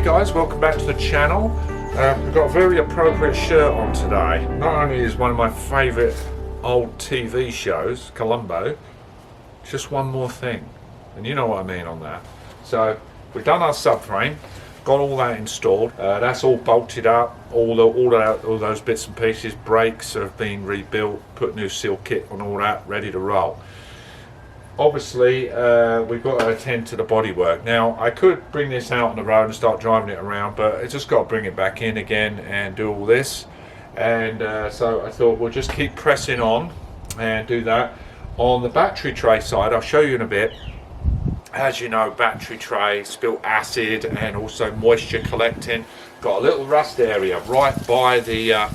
Hey guys, welcome back to the channel. We've got a very appropriate shirt on today. Not only is one of my favourite old TV shows, Columbo, just one more thing. And you know what I mean on that. So we've done our subframe, got all that installed. That's all bolted up, all those bits and pieces. Brakes have been rebuilt, put new seal kit on all that, ready to roll. Obviously, we've got to attend to the bodywork. Now, I could bring this out on the road and start driving it around, but I just got to bring it back in again and do all this. And so I thought we'll just keep pressing on and do that. On the battery tray side, I'll show you in a bit. As you know, battery tray, spilt acid and also moisture collecting. Got a little rust area right by the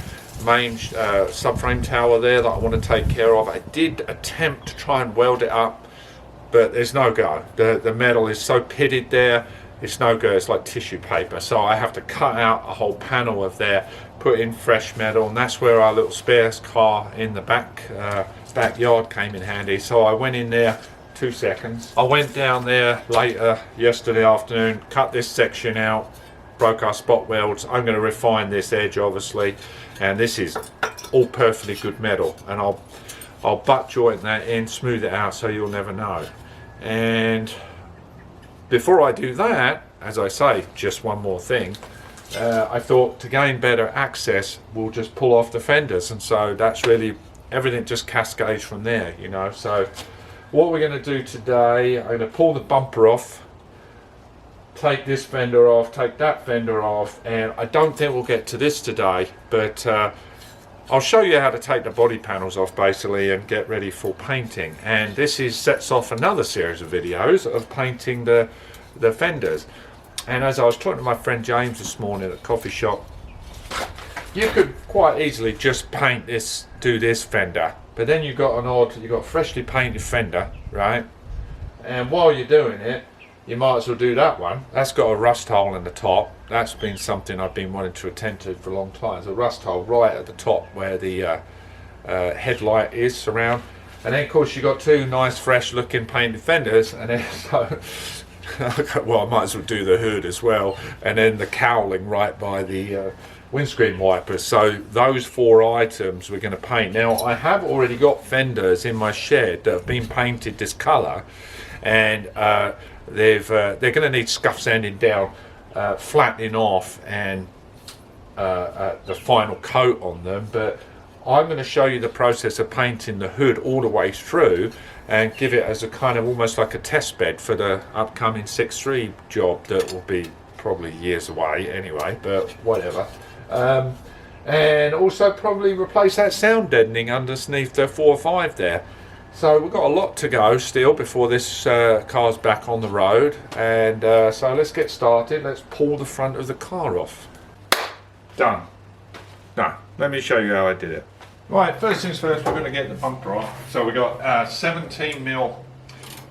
main subframe tower there that I want to take care of. I did attempt to try and weld it up, but there's no go. The metal is so pitted there, it's no go. It's like tissue paper. So I have to cut out a whole panel of there, put in fresh metal, and that's where our little spare car in the backyard came in handy. So I went in there. 2 seconds. I went down there later yesterday afternoon, cut this section out, broke our spot welds. I'm going to refine this edge obviously, and this is all perfectly good metal, and I'll butt joint that in, smooth it out so you'll never know. And before I do that, as I say, just one more thing, I thought to gain better access we'll just pull off the fenders, and so that's really everything just cascades from there, you know. So what we're going to do today, I'm going to pull the bumper off, take this fender off, take that fender off, and I don't think we'll get to this today, but I'll show you how to take the body panels off basically and get ready for painting. And this sets off another series of videos of painting the fenders. And as I was talking to my friend James this morning at the coffee shop, you could quite easily just paint this, do this fender, but then you've got a freshly painted fender, right? And while you're doing it, you might as well do that one. That's got a rust hole in the top. That's been something I've been wanting to attend to for a long time. There's a rust hole right at the top where the headlight is surround. And then of course you've got two nice fresh looking painted fenders, and then so well, I might as well do the hood as well, and then the cowling right by the windscreen wipers. So those four items we're going to paint. Now I have already got fenders in my shed that have been painted this colour, and they're going to need scuff sanding down, flattening off, and the final coat on them. But I'm going to show you the process of painting the hood all the way through and give it as a kind of almost like a test bed for the upcoming 6.3 job that will be probably years away anyway, but whatever. And also probably replace that sound deadening underneath the 4.5 there. So we've got a lot to go still before this car's back on the road, and so let's get started. Let's pull the front of the car off. Done. Let me show you how I did it. Right, first things first, we're going to get the bumper off. So we got 17mm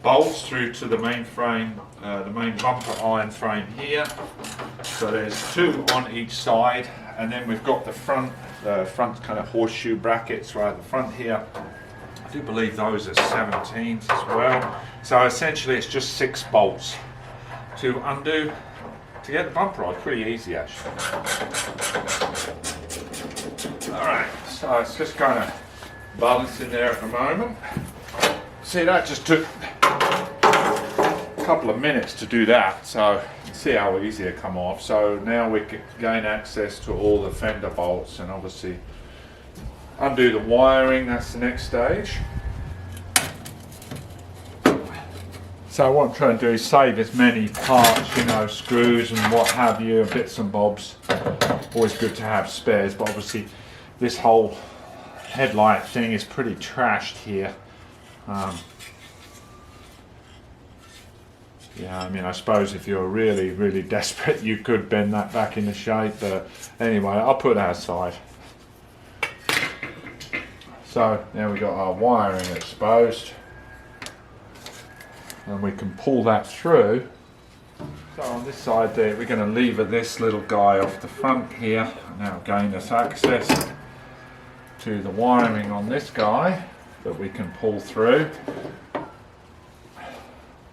bolts through to the main frame, the main bumper iron frame here. So there's two on each side, and then we've got the front kind of horseshoe brackets right at the front here. I do believe those are 17s as well. So essentially it's just 6 bolts to undo to get the bumper on. Pretty easy actually. Alright, so it's just kind of balancing there at the moment. See, that just took a couple of minutes to do that, so you can see how easy it come off. So now we can gain access to all the fender bolts and obviously undo the wiring. That's the next stage. So what I'm trying to do is save as many parts, you know, screws and what have you, bits and bobs. Always good to have spares, but obviously this whole headlight thing is pretty trashed here. Yeah, I mean, I suppose if you're really, really desperate, you could bend that back into shape, but anyway, I'll put that aside. So now we've got our wiring exposed, and we can pull that through. So on this side there, we're going to lever this little guy off the front here. Now gain us access to the wiring on this guy that we can pull through.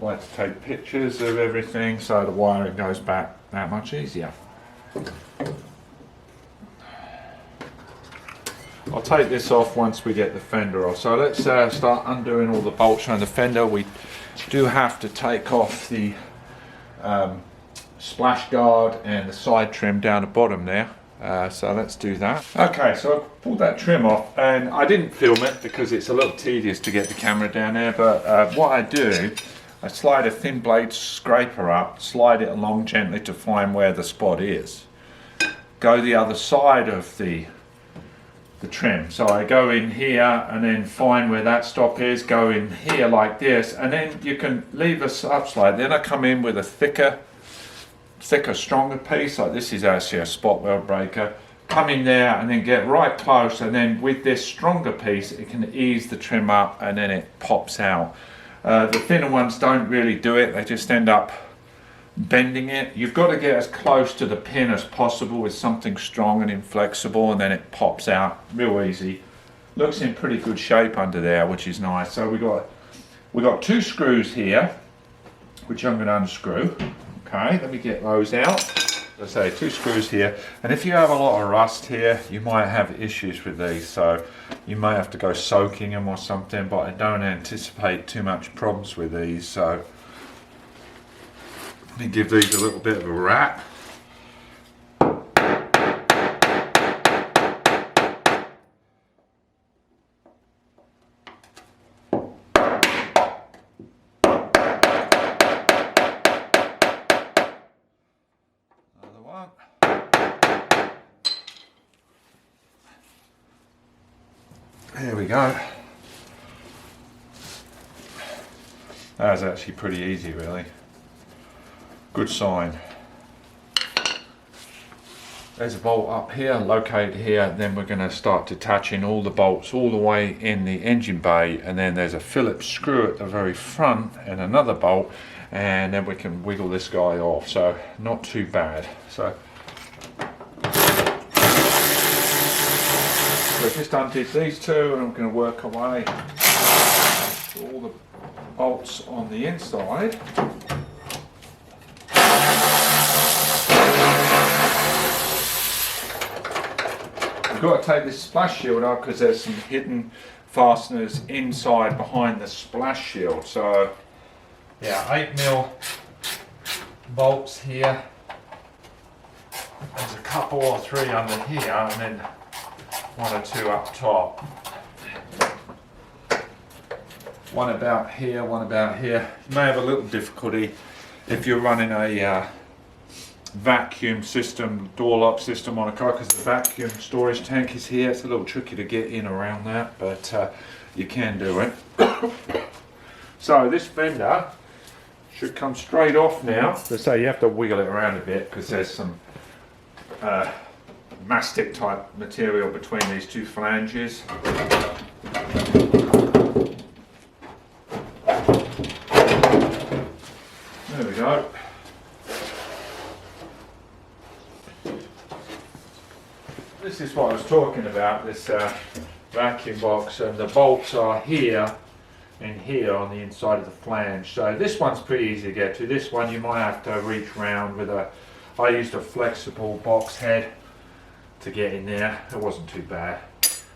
I like to take pictures of everything so the wiring goes back that much easier. I'll take this off once we get the fender off. So let's start undoing all the bolts around the fender. We do have to take off the splash guard and the side trim down the bottom there. So let's do that. Okay, so I pulled that trim off, and I didn't film it because it's a little tedious to get the camera down there, but what I do, I slide a thin blade scraper up, slide it along gently to find where the spot is. Go the other side of the trim. So I go in here and then find where that stop is, go in here like this, and then you can leave a subslide. Then I come in with a thicker, stronger piece, like this is actually a spot weld breaker. Come in there and then get right close, and then with this stronger piece it can ease the trim up and then it pops out. The thinner ones don't really do it, they just end up bending it. You've got to get as close to the pin as possible with something strong and inflexible, and then it pops out real easy. Looks in pretty good shape under there, which is nice. So we got 2 screws here, which I'm going to unscrew. Okay, let me get those out. Let's say 2 screws here, and if you have a lot of rust here, you might have issues with these, so you may have to go soaking them or something, but I don't anticipate too much problems with these. So let me give these a little bit of a wrap. Another one. There we go. That was actually pretty easy, really. Good sign. There's a bolt up here, located here. Then we're going to start detaching all the bolts all the way in the engine bay, and then there's a Phillips screw at the very front and another bolt, and then we can wiggle this guy off. So not too bad. So we've just undid these 2, and I'm going to work away all the bolts on the inside. You've got to take this splash shield out because there's some hidden fasteners inside behind the splash shield. So yeah, 8mm bolts here. There's a couple or 3 under here, and then 1 or 2 up top. One about here, one about here. You may have a little difficulty if you're running a vacuum system, door lock system on a car, because the vacuum storage tank is here. It's a little tricky to get in around that, but you can do it. So this fender should come straight off now. So say you have to wiggle it around a bit because there's some mastic type material between these 2 flanges. There we go. This is what I was talking about, this vacuum box, and the bolts are here and here on the inside of the flange. So this one's pretty easy to get to. This one you might have to reach round with I used a flexible box head to get in there. It wasn't too bad.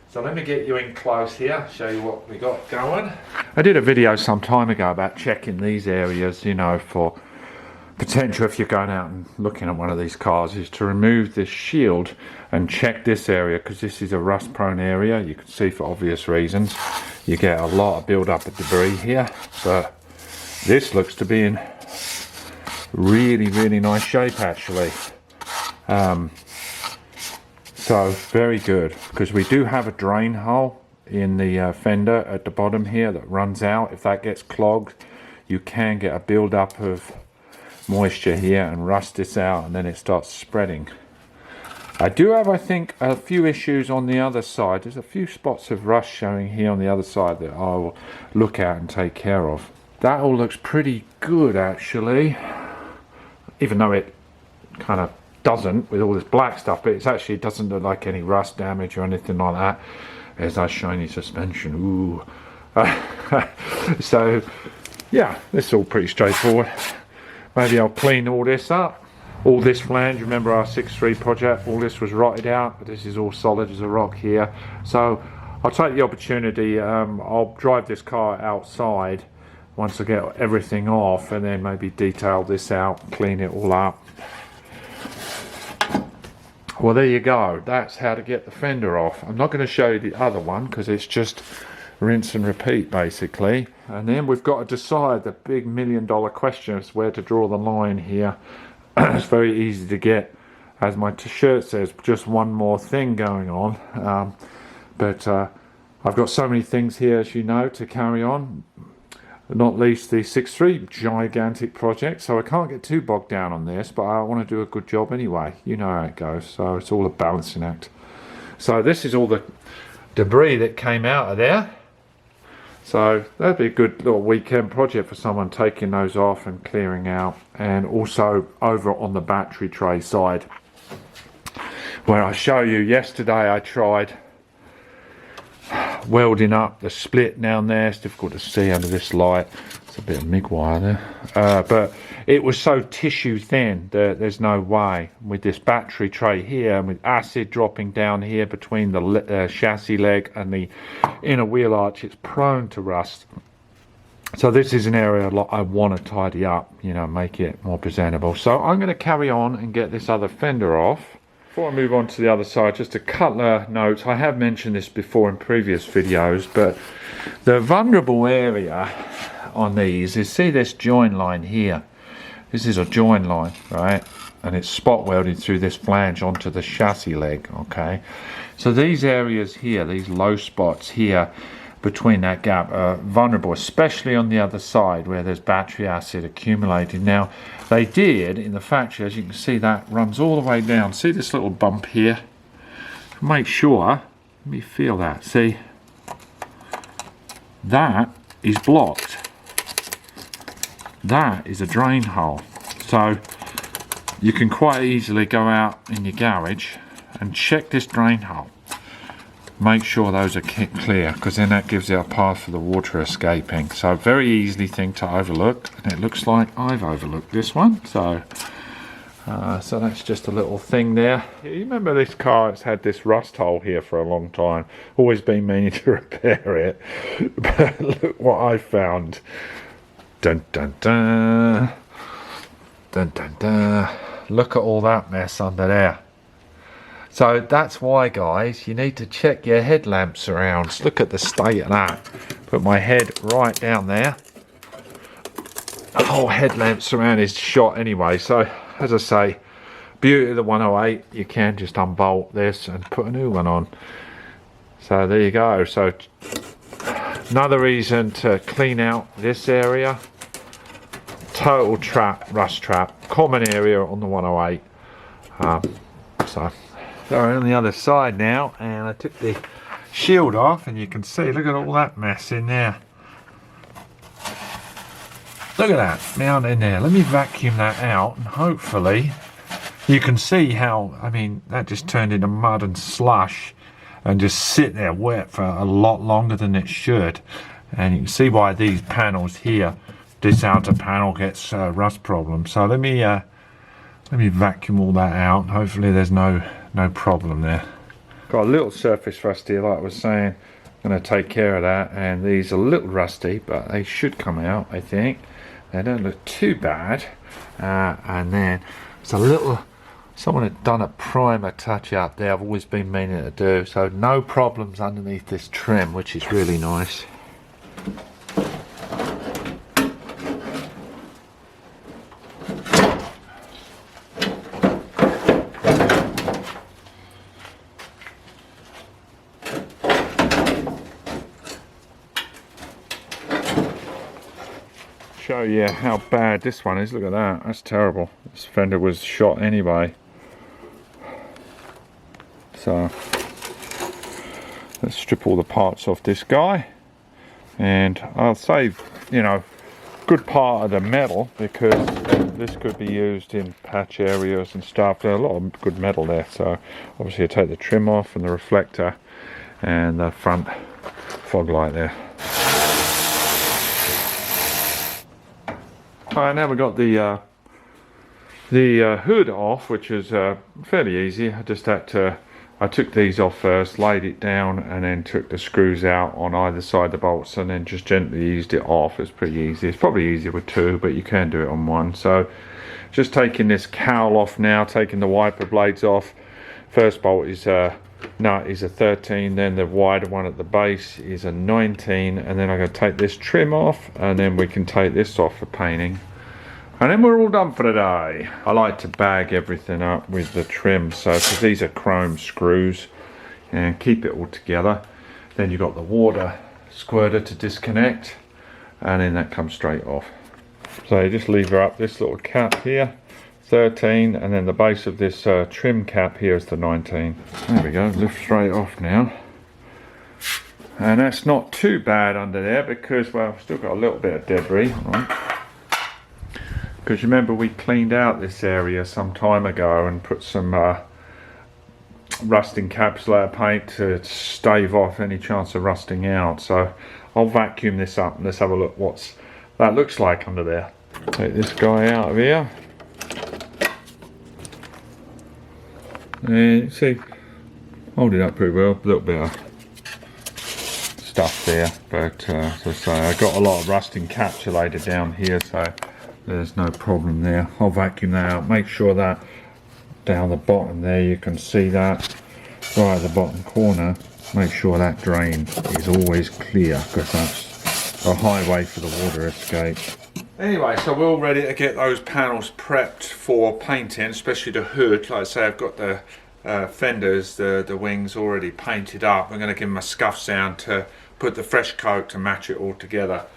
So let me get you in close here, show you what we got going. I did a video some time ago about checking these areas, you know, for potential if you're going out and looking at one of these cars, is to remove this shield and check this area, because this is a rust prone area. You can see for obvious reasons you get a lot of build up of debris here, but this looks to be in really nice shape actually. So very good, because we do have a drain hole in the fender at the bottom here that runs out. If that gets clogged, you can get a build up of moisture here and rust this out, and then it starts spreading. I do have, I think, a few issues on the other side. There's a few spots of rust showing here on the other side that I will look at and take care of. That all looks pretty good actually, even though it kind of doesn't with all this black stuff, but it actually doesn't look like any rust damage or anything like that. There's that shiny suspension. Ooh. So yeah, this is all pretty straightforward. Maybe I'll clean all this up. All this flange, remember our 6.3 project, all this was rotted out, but this is all solid as a rock here. So I'll take the opportunity, I'll drive this car outside once I get everything off, and then maybe detail this out, clean it all up. Well, there you go. That's how to get the fender off. I'm not going to show you the other one because it's just rinse and repeat basically. And then we've got to decide the big $1 million question is where to draw the line here. It's very easy to get, as my shirt says, just one more thing going on. But I've got so many things here, as you know, to carry on. Not least the 6.3 gigantic project, so I can't get too bogged down on this, but I want to do a good job anyway. You know how it goes, so it's all a balancing act. So this is all the debris that came out of there. So that'd be a good little weekend project for someone, taking those off and clearing out. And also over on the battery tray side, where I show you yesterday I tried welding up the split down there. It's difficult to see under this light, it's a bit of MIG wire there, but it was so tissue thin that there's no way. With this battery tray here, and with acid dropping down here between the chassis leg and the inner wheel arch, it's prone to rust. So this is an area I want to tidy up, you know, make it more presentable. So I'm going to carry on and get this other fender off. Before I move on to the other side, just a couple of notes. I have mentioned this before in previous videos, but the vulnerable area on these is, see this join line here? This is a join line, right? And it's spot welded through this flange onto the chassis leg, okay? So these areas here, these low spots here between that gap are vulnerable, especially on the other side where there's battery acid accumulated. Now, they did in the factory, as you can see, that runs all the way down. See this little bump here? Make sure, let me feel that, see? That is blocked. That is a drain hole. So you can quite easily go out in your garage and check this drain hole. Make sure those are clear, because then that gives you a path for the water escaping. So very easy thing to overlook, and it looks like I've overlooked this one. So so that's just a little thing there. You remember this car, it's had this rust hole here for a long time. Always been meaning to repair it. But look what I found. Dun dun dun. Dun dun dun. Look at all that mess under there. So that's why, guys, you need to check your headlamps around. Look at the state of that. Put my head right down there. The whole headlamp surround is shot anyway. So, as I say, beauty of the 108, you can just unbolt this and put a new one on. So there you go. So another reason to clean out this area. Total trap, rust trap, common area on the 108. So on the other side now, and I took the shield off, and you can see, look at all that mess in there. Look at that down in there. Let me vacuum that out, and hopefully you can see how, I mean, that just turned into mud and slush and just sit there wet for a lot longer than it should. And you can see why these panels here, this outer panel, gets rust problems. So let me vacuum all that out. Hopefully there's no problem there. Got a little surface rust here, like I was saying. I'm going to take care of that, and these are a little rusty, but they should come out, I think. They don't look too bad. And then it's a little, someone had done a primer touch up there. I've always been meaning to do, so no problems underneath this trim, which is really nice. Show you how bad this one is. Look at that, that's terrible. This fender was shot anyway. So let's strip all the parts off this guy, and I'll save, you know, good part of the metal, because this could be used in patch areas and stuff. There's a lot of good metal there. So obviously I take the trim off and the reflector and the front fog light there. Alright, now we've got the hood off, which is fairly easy. I just had to, I took these off first, laid it down, and then took the screws out on either side of the bolts, and then just gently eased it off. It's pretty easy. It's probably easier with two, but you can do it on one. So just taking this cowl off now, taking the wiper blades off. First bolt is nut is a 13, then the wider one at the base is a 19, and then I'm going to take this trim off, and then we can take this off for painting, and then we're all done for the day. I like to bag everything up with the trim, so because these are chrome screws, and keep it all together. Then you've got the water squirter to disconnect, and then that comes straight off. So you just lever up this little cap here, 13, and then the base of this trim cap here is the 19. There we go, lift straight off now. And that's not too bad under there because, well, I've still got a little bit of debris, right? Because remember we cleaned out this area some time ago and put some rust encapsulator paint to stave off any chance of rusting out. So I'll vacuum this up and let's have a look what that looks like under there. Take this guy out of here. And you see, hold it up pretty well, a little bit of stuff there, but as I say, I got a lot of rust encapsulated down here, so there's no problem there. I'll vacuum that out, make sure that down the bottom there, you can see that right at the bottom corner, make sure that drain is always clear, because that's a highway for the water escape. Anyway, so we're all ready to get those panels prepped for painting, especially the hood. Like I say, I've got the fenders, the wings already painted up. I'm going to give them a scuff sound to put the fresh coat to match it all together,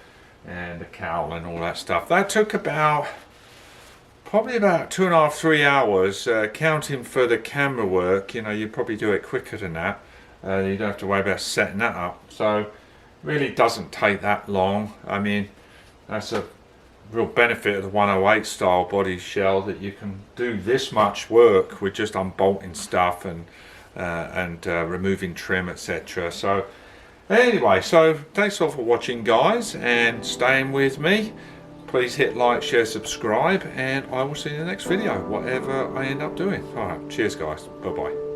and the cowl and all that stuff. That took probably about 2.5 to 3 hours, counting for the camera work. You know, you probably do it quicker than that. You don't have to worry about setting that up. So really doesn't take that long. I mean, that's a real benefit of the 108 style body shell, that you can do this much work with just unbolting stuff and removing trim, etc. So anyway, so thanks all for watching, guys, and staying with me. Please hit like, share, subscribe, and I will see you in the next video, whatever I end up doing. Alright, cheers guys, bye bye.